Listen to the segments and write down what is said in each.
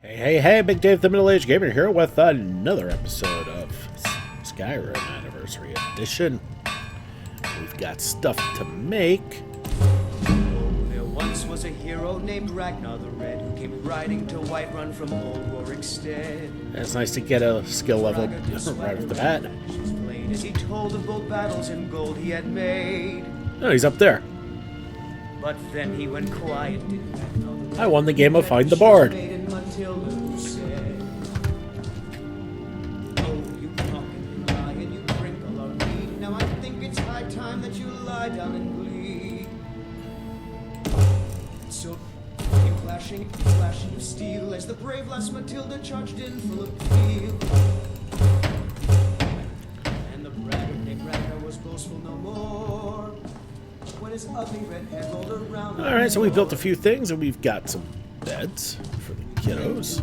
Hey, Big Dave the Middle-Aged Gamer here with another episode of Skyrim Anniversary Edition. We've got stuff to make. There once was a hero named Ragnar the Red who came riding to Whiterun from old Rorikstead. It's nice to get a skill level right off the bat. As he told of bold battles and gold he had made. Oh, he's up there. But then he went quiet, didn't Ragnar the Red? I won the game of Find the Bard. Down and bleed. So came flashing of steel as the brave lass Matilda charged in full of appeal. And the braggart named Ragnar was boastful no more when his ugly red head rolled around. Alright, so we built a few things and we've got some beds for the kiddos.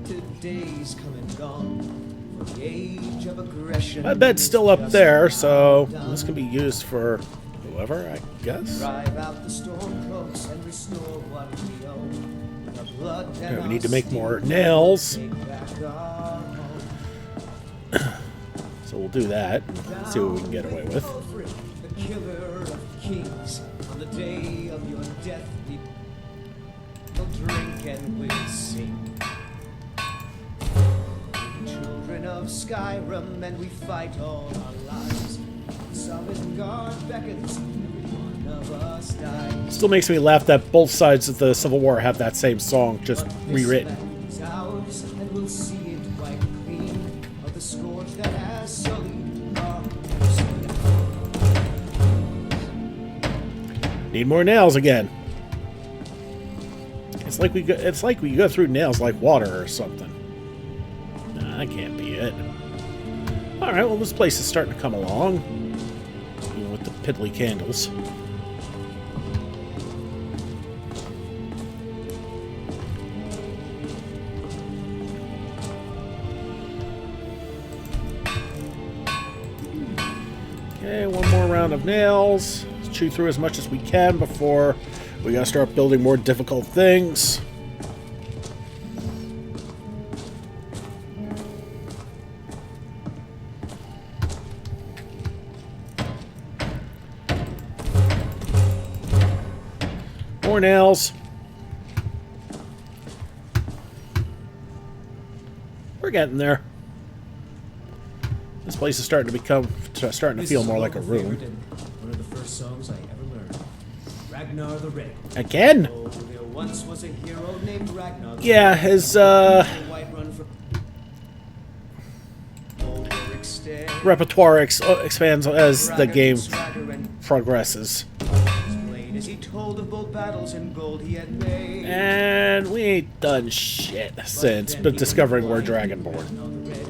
Today's come and gone. The age of aggression. My bed's still up there, so this can be used for whoever, I guess. Drive out the storm cloaks and restore what we own. The blood and we need to make more nails. So we'll do that and see what we can get away with. The killer of kings, on the day of your death, we'll drink and we'll sing. Of Skyrim, and we fight all our lives. Sovngarde beckons, every one of us dies. Still makes me laugh that both sides of the Civil War have that same song, just rewritten. Ours, and we'll see it quite clean of the scourge that has sullied our Need more nails again. It's like we go through nails like water or something. That can't be it. Alright, well this place is starting to come along. Even with the piddly candles. Okay, one more round of nails. Let's chew through as much as we can before we gotta start building more difficult things. More nails. We're getting there. This place is starting to feel more like a room. One of the first songs I ever learned. Ragnar the Red. Again? Oh, there once was a hero named Ragnar. Yeah, his repertoire expands as the game progresses. He told of bold battles and gold he had made. And we ain't done shit since but discovering we're Dragonborn.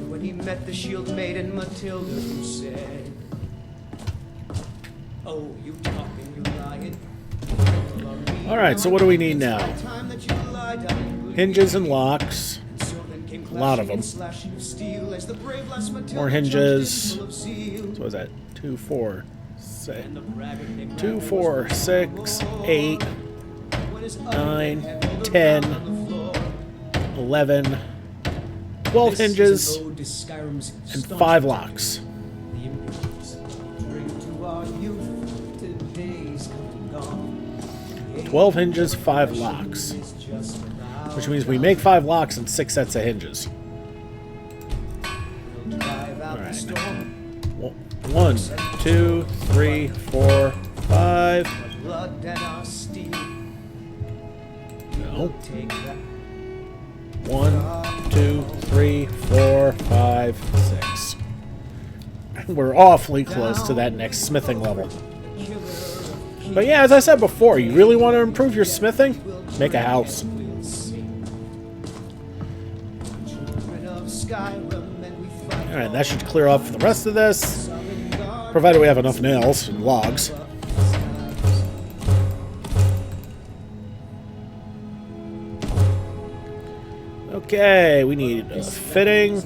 When he met the shield maiden Matilda, who said, "Oh, you talking, you lying." Alright, so what do we need now? Hinges and locks. A lot of them. More hinges. So what is that? 2, 4, 6, 2, 4, 6, 8, 9, 10, 11, 12 hinges, and 5 locks. 12 hinges, 5 locks. Which means we make 5 locks and 6 sets of hinges. Alright. 1, 2, 3, 4, 5. No. 1, 2, 3, 4, 5, 6. We're awfully close to that next smithing level. But yeah, as I said before, you really want to improve your smithing? Make a house. Alright, that should clear off the rest of this. Provided we have enough nails and logs. Okay, we need a fitting,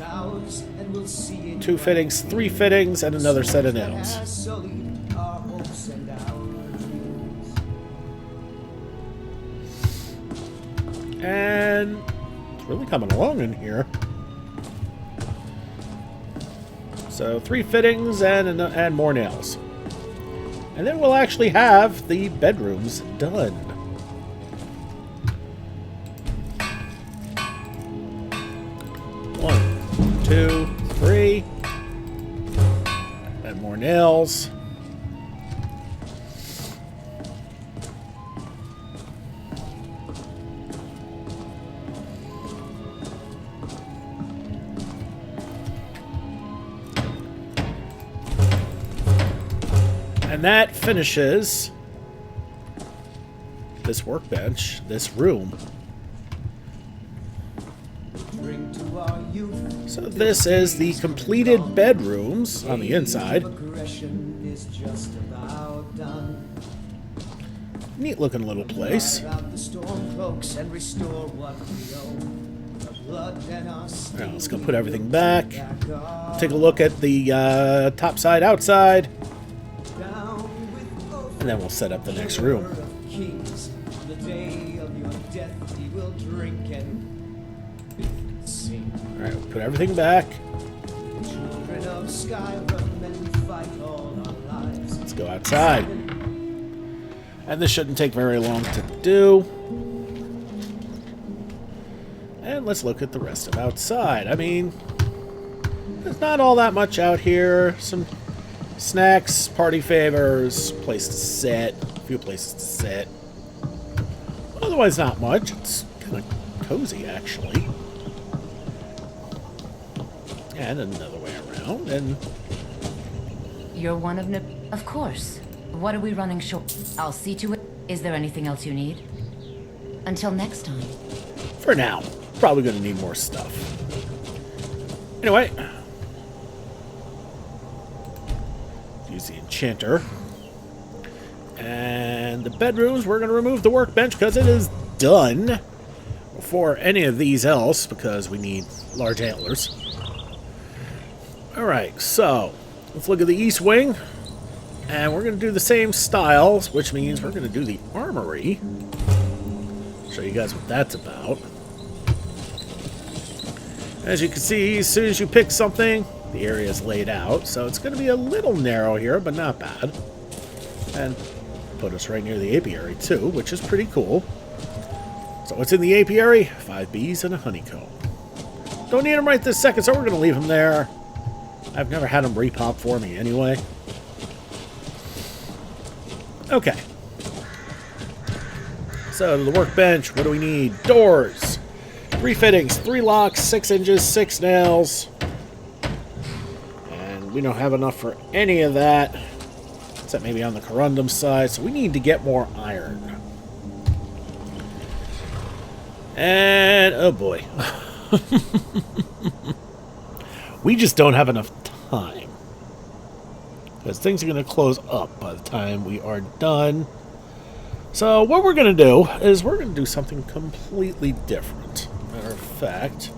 2 fittings, 3 fittings, and another set of nails. And really coming along in here. So 3 fittings and more nails. And then we'll actually have the bedrooms done. One, 2, 3. And more nails. And that finishes this workbench, this room. So this is the completed bedrooms on the inside. Neat looking little place. Now let's go put everything back. Take a look at the top side, outside. And then we'll set up the next room. Alright, we'll put everything back. Let's go outside. And this shouldn't take very long to do. And let's look at the rest of outside. I mean, there's not all that much out here. Some snacks, party favors, place to sit, a few places to sit. Otherwise, not much. It's kind of cozy, actually. And another way around, and... You're one of Of course. What are we running short? I'll see to it. Is there anything else you need? Until next time. For now. Probably going to need more stuff. Anyway... use the enchanter. And the bedrooms, we're going to remove the workbench because it is done before any of these else, because we need large antlers. Alright, so let's look at the east wing. And we're going to do the same styles, which means we're going to do the armory. Show you guys what that's about. As you can see, as soon as you pick something, the area is laid out, so it's going to be a little narrow here, but not bad. And put us right near the apiary, too, which is pretty cool. So what's in the apiary? 5 bees and a honeycomb. Don't need them right this second, so we're going to leave them there. I've never had them repop for me anyway. Okay. So the workbench, what do we need? Doors. 3 fittings, 3 locks, 6 hinges, 6 nails. We don't have enough for any of that, except maybe on the corundum side, so we need to get more iron. And, oh boy. We just don't have enough time. Because things are going to close up by the time we are done. So what we're going to do is we're going to do something completely different. Matter of fact...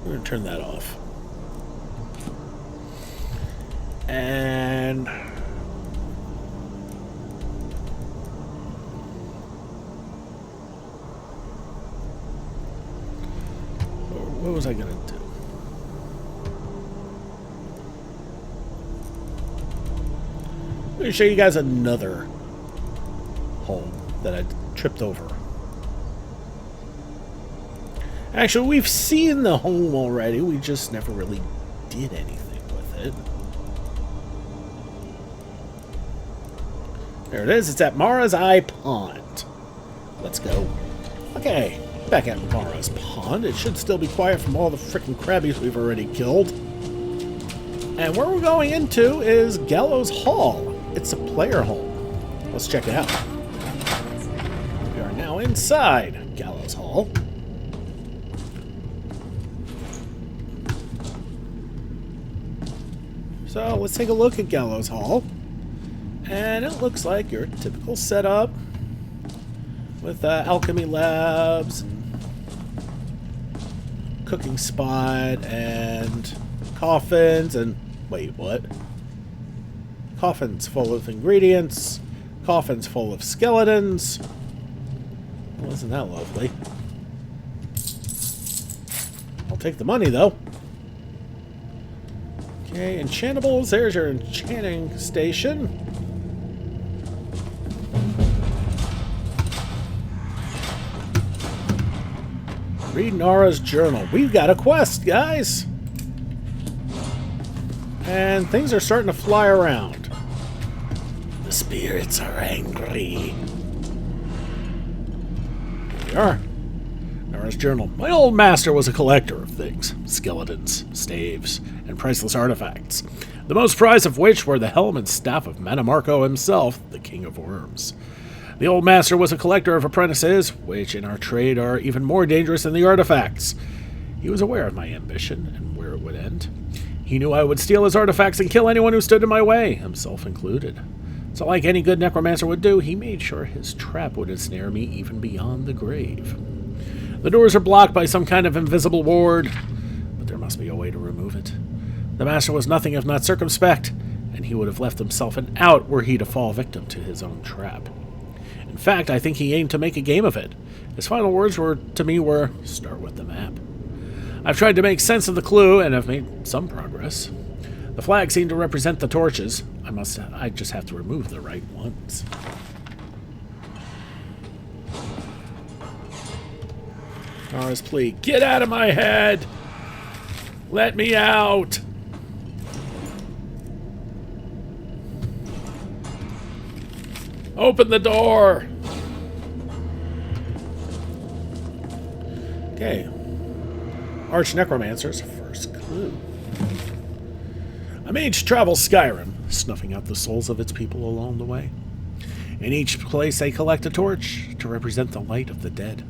we're going to turn that off. And... what was I going to do? I'm going to show you guys another home that I tripped over. Actually, we've seen the home already. We just never really did anything with it. There it is. It's at Mara's Eye Pond. Let's go. Okay, back at Mara's Pond. It should still be quiet from all the frickin' crabbies we've already killed. And where we're going into is Gallows Hall. It's a player home. Let's check it out. We are now inside Gallows Hall. So let's take a look at Gallows Hall. And it looks like your typical setup with alchemy labs, and cooking spot, and coffins, and wait, what? Coffins full of ingredients, coffins full of skeletons, Isn't that lovely? I'll take the money, though. Okay, enchantables. There's your enchanting station. Read Nara's journal. We've got a quest, guys! And things are starting to fly around. The spirits are angry. Here we are. Nara's journal. My old master was a collector of things. Skeletons, staves, and priceless artifacts. The most prized of which were the helm and staff of Manamarco himself, the King of Worms. The old master was a collector of apprentices, which in our trade are even more dangerous than the artifacts. He was aware of my ambition and where it would end. He knew I would steal his artifacts and kill anyone who stood in my way, himself included. So like any good necromancer would do, he made sure his trap would ensnare me even beyond the grave. The doors are blocked by some kind of invisible ward, but there must be a way to remove it. The master was nothing if not circumspect, and he would have left himself an out were he to fall victim to his own trap. In fact, I think he aimed to make a game of it. His final words to me were, "Start with the map." I've tried to make sense of the clue, and have made some progress. The flags seem to represent the torches. I just have to remove the right ones. Nara's plea, "Get out of my head! Let me out!" Open the door! Okay. Arch Necromancer's first clue. A mage travels Skyrim, snuffing out the souls of its people along the way. In each place they collect a torch to represent the light of the dead.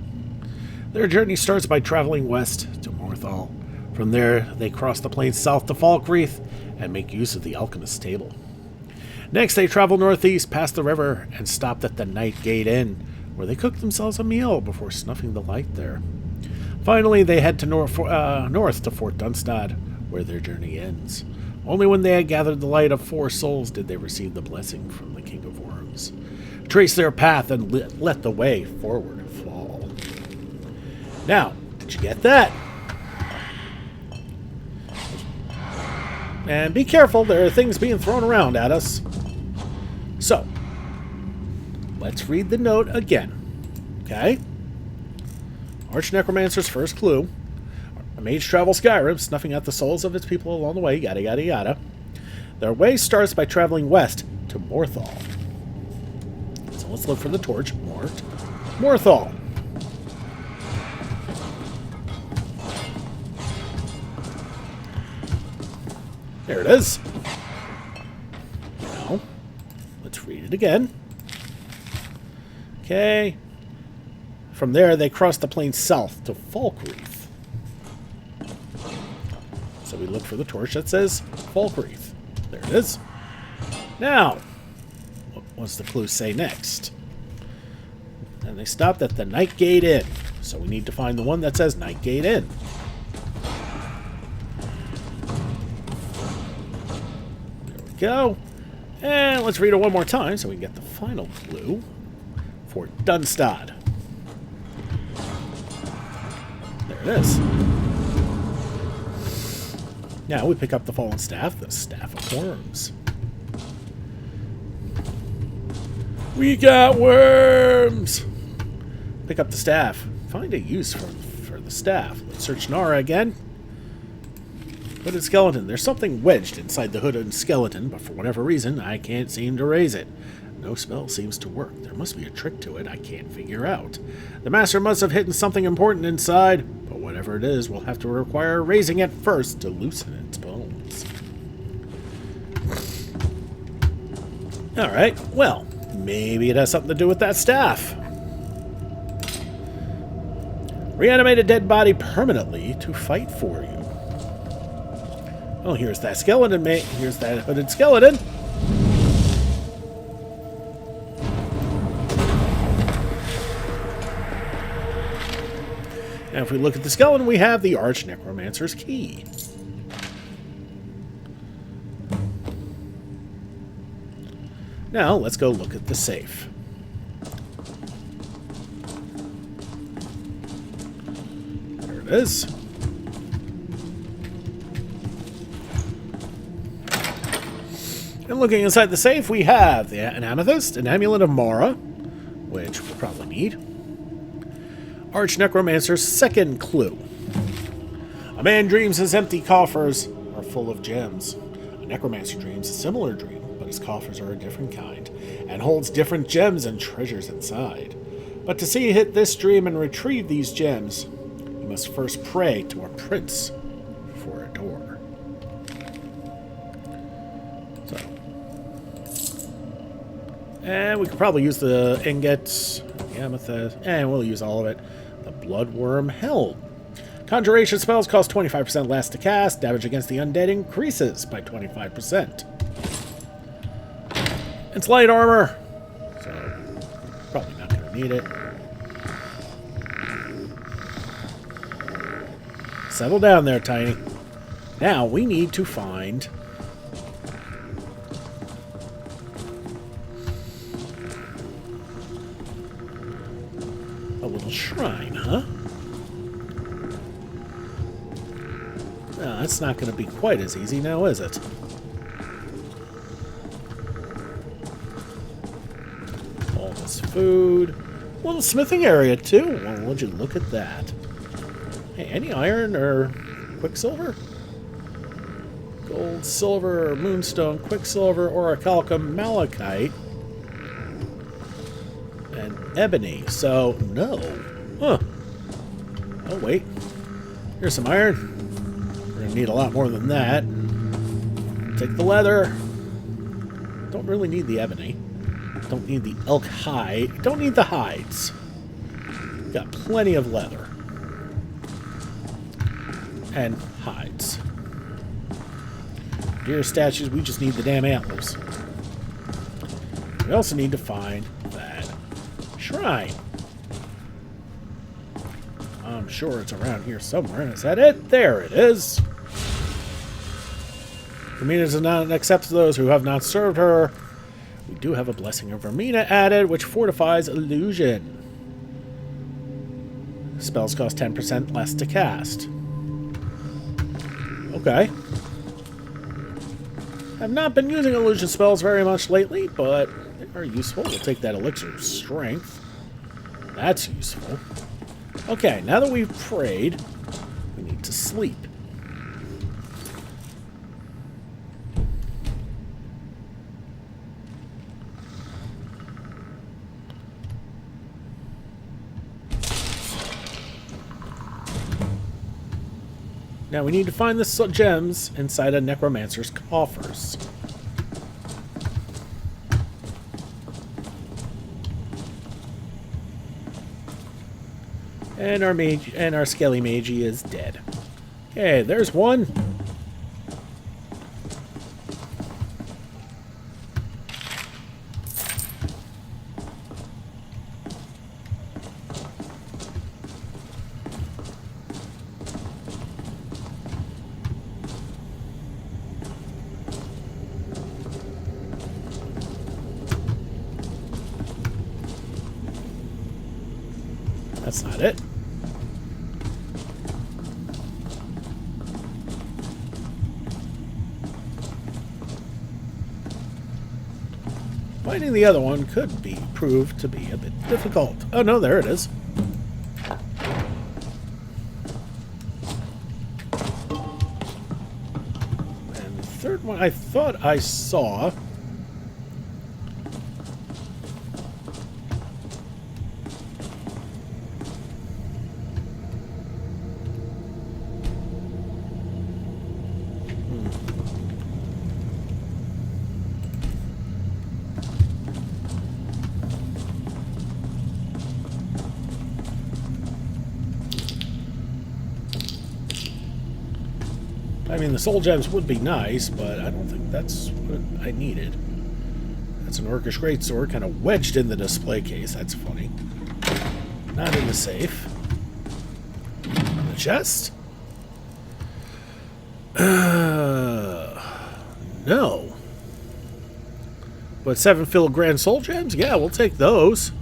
Their journey starts by traveling west to Morthal. From there, they cross the plains south to Falkreath and make use of the Alchemist's Table. Next, they travel northeast past the river and stopped at the Night Gate Inn, where they cook themselves a meal before snuffing the light there. Finally, they head to north to Fort Dunstad, where their journey ends. Only when they had gathered the light of 4 souls did they receive the blessing from the King of Worms. Trace their path and let the way forward fall. Now, did you get that? And be careful, there are things being thrown around at us. So, let's read the note again. Okay? Arch Necromancer's first clue. A mage travels Skyrim, snuffing out the souls of its people along the way, yada yada yada. Their way starts by traveling west to Morthal. So let's look for the torch marked Morthal. There it is. Now, let's read it again. Okay. From there, they cross the plains south to Falkreath. So we look for the torch that says Falkreath. There it is. Now, what does the clue say next? And they stopped at the Night Gate Inn. So we need to find the one that says Night Gate Inn. Go. And let's read it one more time so we can get the final clue. Fort Dunstad. There it is. Now we pick up the fallen staff, the Staff of Worms. We got worms! Pick up the staff. Find a use for the staff. Let's search Nara again. Hooded skeleton. There's something wedged inside the hooded skeleton, but for whatever reason, I can't seem to raise it. No spell seems to work. There must be a trick to it I can't figure out. The master must have hidden something important inside, but whatever it is, we'll have to require raising it first to loosen its bones. Alright, well, maybe it has something to do with that staff. Reanimate a dead body permanently to fight for you. Oh, here's that skeleton, mate. Here's that hooded skeleton. Now, if we look at the skeleton, we have the Arch Necromancer's key. Now, let's go look at the safe. it is. And looking inside the safe, we have an amethyst, an amulet of Mara, which we'll probably need. Arch Necromancer's second clue. A man dreams his empty coffers are full of gems. A necromancer dreams a similar dream, but his coffers are a different kind, and holds different gems and treasures inside. But to see hit this dream and retrieve these gems, you must first pray to a prince for a door. So. And we could probably use the ingots, the amethyst, and we'll use all of it. The Bloodworm Helm. Conjuration spells cost 25% less to cast. Damage against the undead increases by 25%. It's light armor, so probably not going to need it. Settle down there, Tiny. Now we need to find a little shrine, huh? No, that's not going to be quite as easy now, is it? All this food. A little smithing area, too. Well, would you look at that? Hey, any iron or quicksilver? Gold, silver, moonstone, quicksilver, orichalcum, malachite, and ebony. So, no. Huh. Oh, wait. Here's some iron. We're going to need a lot more than that. Take the leather. Don't really need the ebony. Don't need the elk hide. Don't need the hides. Got plenty of leather. And hides. Deer statues, we just need the damn antlers. We also need to find that shrine. I'm sure it's around here somewhere. Is that it? There it is. Vermina does not accept those who have not served her. We do have a Blessing of Vermina added, which fortifies illusion. Spells cost 10% less to cast. Okay. I've not been using illusion spells very much lately, but they are useful. We'll take that elixir of strength. That's useful. Okay, now that we've prayed, we need to sleep. Now we need to find the gems inside a necromancer's coffers. And our mage and our skelly magey is dead. Okay, there's one. That's not it. Finding the other one could prove to be a bit difficult. Oh no, there it is. And the third one I thought I saw. I mean, the soul gems would be nice, but I don't think that's what I needed. That's an Orcish greatsword kind of wedged in the display case. That's funny. Not in the safe. In the chest? No. But 7 filigrane soul gems? Yeah, we'll take those.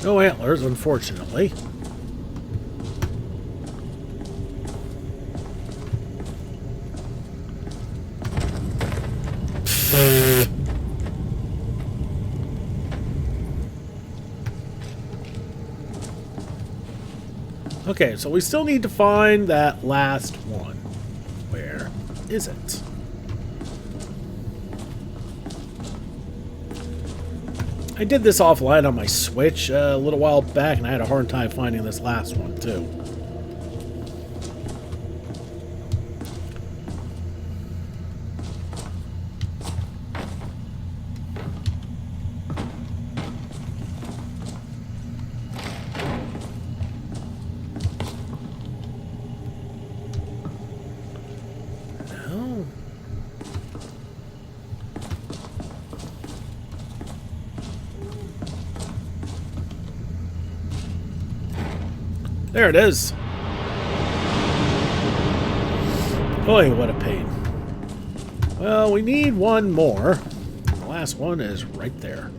No antlers, unfortunately. Okay, so we still need to find that last one. Where is it? I did this offline on my Switch a little while back, and I had a hard time finding this last one, too. No. There it is. Boy, what a pain. Well, we need one more. The last one is right there.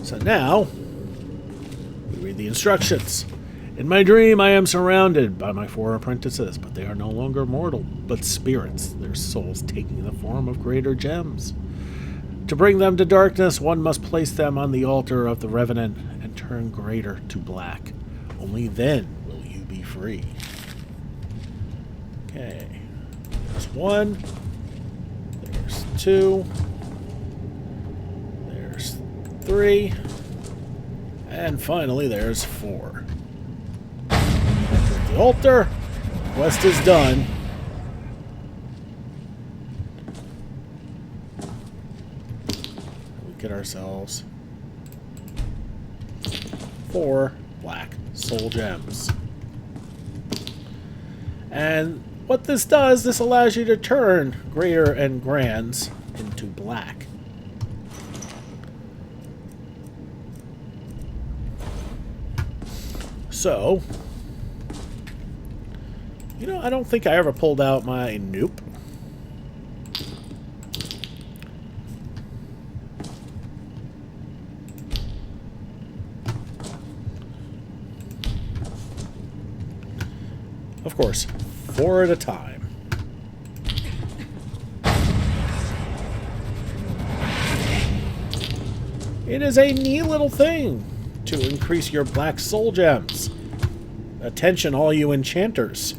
So now, we read the instructions. In my dream, I am surrounded by my 4 apprentices, but they are no longer mortal, but spirits, their souls taking the form of greater gems. To bring them to darkness, one must place them on the altar of the Revenant and turn greater to black. Only then will you be free. Okay. There's 1. There's 2. There's 3. And finally, there's 4. The altar. Quest is done. We get ourselves 4 black soul gems. And what this does, this allows you to turn greater and grands into black. So, you know, I don't think I ever pulled out my nope. Of course, 4 at a time. It is a neat little thing to increase your black soul gems. Attention, all you enchanters.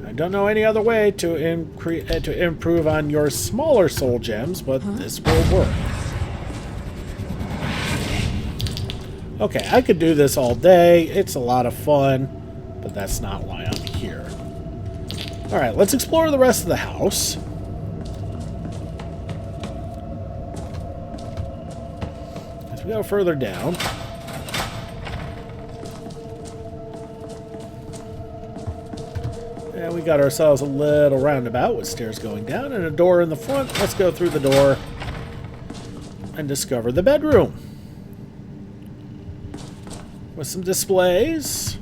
I don't know any other way to improve on your smaller soul gems, but this will work. Okay, I could do this all day. It's a lot of fun, but that's not why I'm here. Alright, let's explore the rest of the house. As we go further down. And we got ourselves a little roundabout with stairs going down and a door in the front. Let's go through the door and discover the bedroom. With some displays.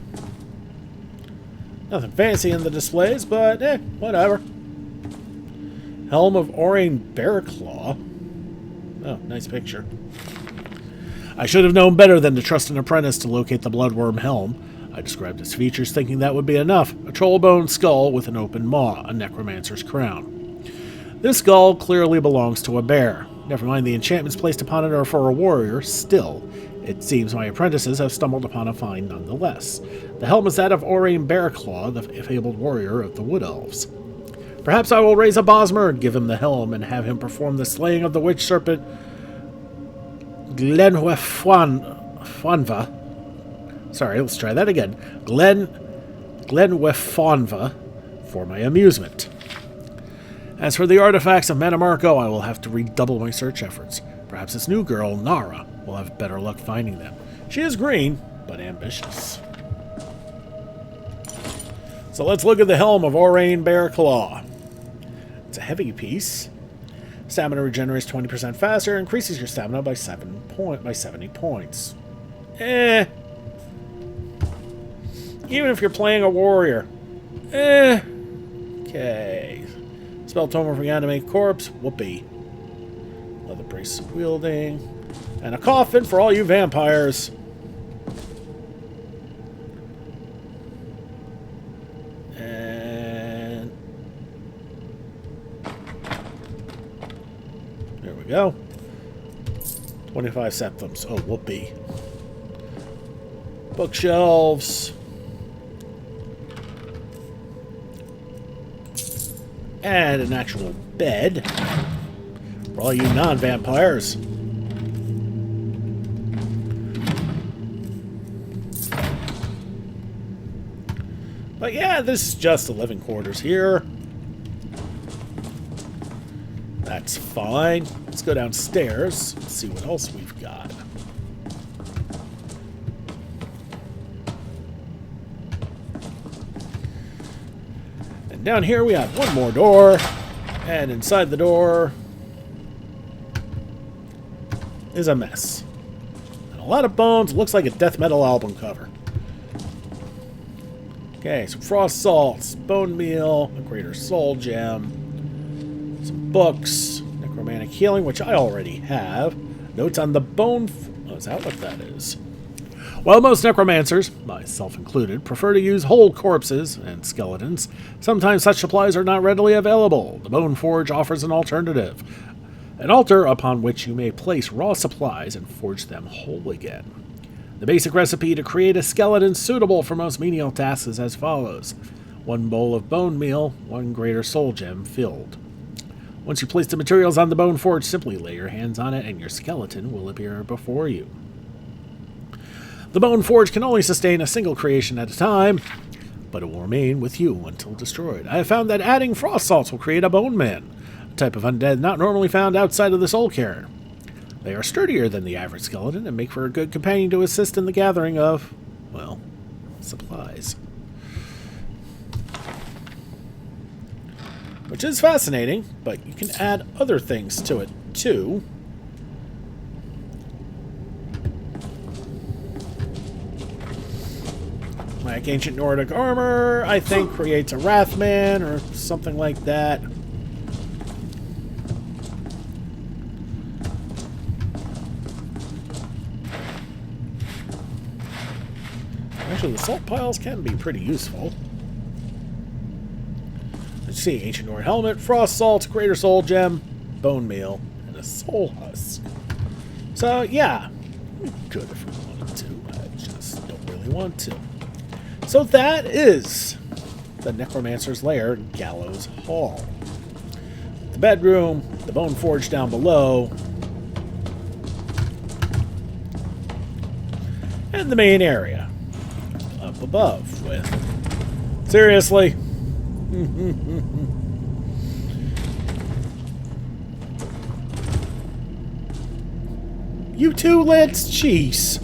Nothing fancy in the displays, but whatever. Helm of Aurane Bearclaw. Oh, nice picture. I should have known better than to trust an apprentice to locate the bloodworm helm. I described its features, thinking that would be enough. A trollbone skull with an open maw, a necromancer's crown. This skull clearly belongs to a bear. Never mind the enchantments placed upon it are for a warrior. Still, it seems my apprentices have stumbled upon a find nonetheless. The helm is that of Aurane Bearclaw, the fabled warrior of the Wood Elves. Perhaps I will raise a Bosmer, give him the helm, and have him perform the slaying of the witch serpent Glenwefanva. Sorry, let's try that again. Glenwefanva for my amusement. As for the artifacts of Manamarco, I will have to redouble my search efforts. Perhaps this new girl, Nara, will have better luck finding them. She is green, but ambitious. So let's look at the helm of Aurane Bearclaw. It's a heavy piece. Stamina regenerates 20% faster, increases your stamina by 70 points. Even if you're playing a warrior. Can't Okay. Spell tome for reanimate corpse. Whoopee. Leather brace wielding. And a coffin for all you vampires. And there we go. 25 septums. Oh, whoopee. Bookshelves. And an actual bed for all you non-vampires. But yeah, this is just the living quarters here. That's fine. Let's go downstairs and see what else we've got. Down here we have one more door, and inside the door is a mess. And a lot of bones. Looks like a death metal album cover. Okay, some frost salts, bone meal, a greater soul gem, some books, necromantic healing, which I already have. Notes on the bone. Oh, is that what that is? While most necromancers, myself included, prefer to use whole corpses and skeletons, sometimes such supplies are not readily available. The Bone Forge offers an alternative. An altar upon which you may place raw supplies and forge them whole again. The basic recipe to create a skeleton suitable for most menial tasks is as follows. 1 bowl of bone meal, 1 greater soul gem filled. Once you place the materials on the Bone Forge, simply lay your hands on it and your skeleton will appear before you. The Bone Forge can only sustain a single creation at a time, but it will remain with you until destroyed. I have found that adding frost salts will create a bone man, a type of undead not normally found outside of the Soul Cairn. They are sturdier than the average skeleton and make for a good companion to assist in the gathering of, well, supplies. Which is fascinating, but you can add other things to it, too. Like ancient Nordic armor, I think, creates a Wrathman or something like that. Actually, the salt piles can be pretty useful. Let's see, ancient Nordic helmet, frost salt, greater soul gem, bone meal, and a soul husk. So, yeah, we could if we wanted to. I just don't really want to. So that is the Necromancer's Lair, Gallows Hall. The bedroom, the Bone Forge down below, and the main area up above with... Seriously? You two Let's cheese.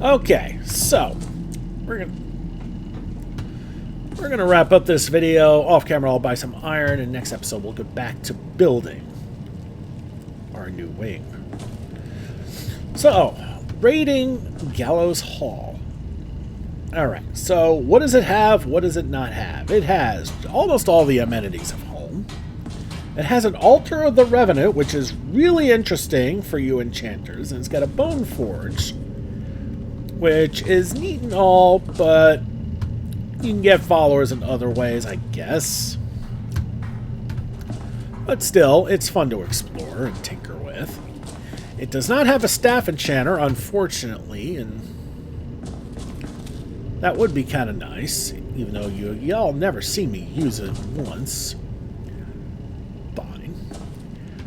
Okay, so we're gonna wrap up this video. Off camera, I'll buy some iron, and next episode we'll go back to building our new wing. So, raiding Gallows Hall. Alright, so what does it have? What does it not have? It has almost all the amenities of home. It has an Altar of the Revenant, which is really interesting for you enchanters, and it's got a Bone Forge, which is neat and all, but you can get followers in other ways, I guess. But still, it's fun to explore and tinker with. It does not have a staff enchanter, unfortunately, and that would be kind of nice, even though y'all never see me use it once. Fine.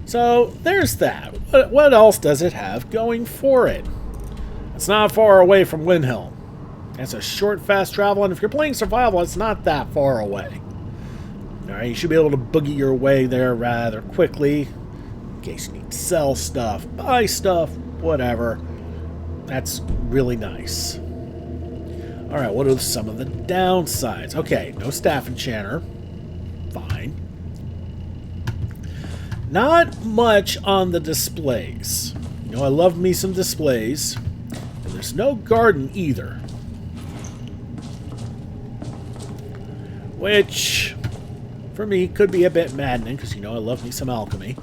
So, there's that. What else does it have going for it? It's not far away from Windhelm. It's a short, fast travel, and if you're playing survival, it's not that far away. Alright, you should be able to boogie your way there rather quickly, in case you need to sell stuff, buy stuff, whatever. That's really nice. Alright, what are some of the downsides? Okay, no staff enchanter. Fine. Not much on the displays. You know, I love me some displays. And there's no garden either. which for me could be a bit maddening because, you know, I love me some alchemy.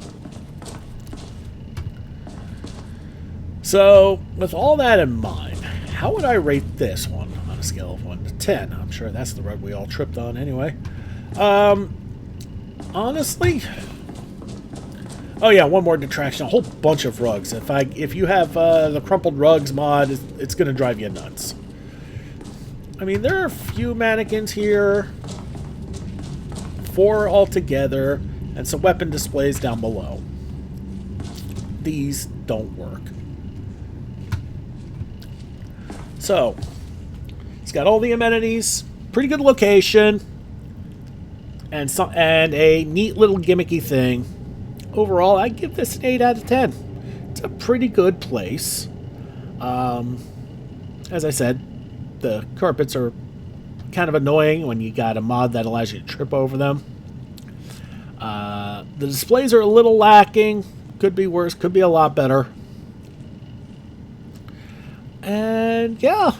So, with all that in mind, how would I rate this one on a scale of 1 to 10? I'm sure that's the rug we all tripped on anyway. Honestly... Oh yeah, one more detraction. A whole bunch of rugs. If you have the crumpled rugs mod, it's going to drive you nuts. I mean, there are a few mannequins here. 4 altogether. And some weapon displays down below. These don't work. So, it's got all the amenities. Pretty good location. And a neat little gimmicky thing. Overall, I'd give this an 8 out of 10. It's a pretty good place. As I said, the carpets are kind of annoying when you got a mod that allows you to trip over them. The displays are a little lacking. Could be worse, could be a lot better. And yeah,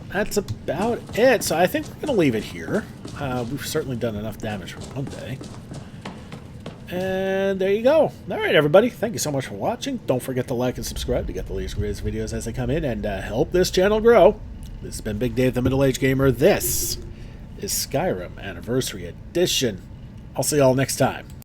that's about it. So I think we're going to leave it here. We've certainly done enough damage for one day. And there you go. Alright, everybody. Thank you so much for watching. Don't forget to like and subscribe to get the latest greatest videos as they come in and help this channel grow. This has been Big Dave the Middle Age Gamer. This is Skyrim Anniversary Edition. I'll see y'all next time.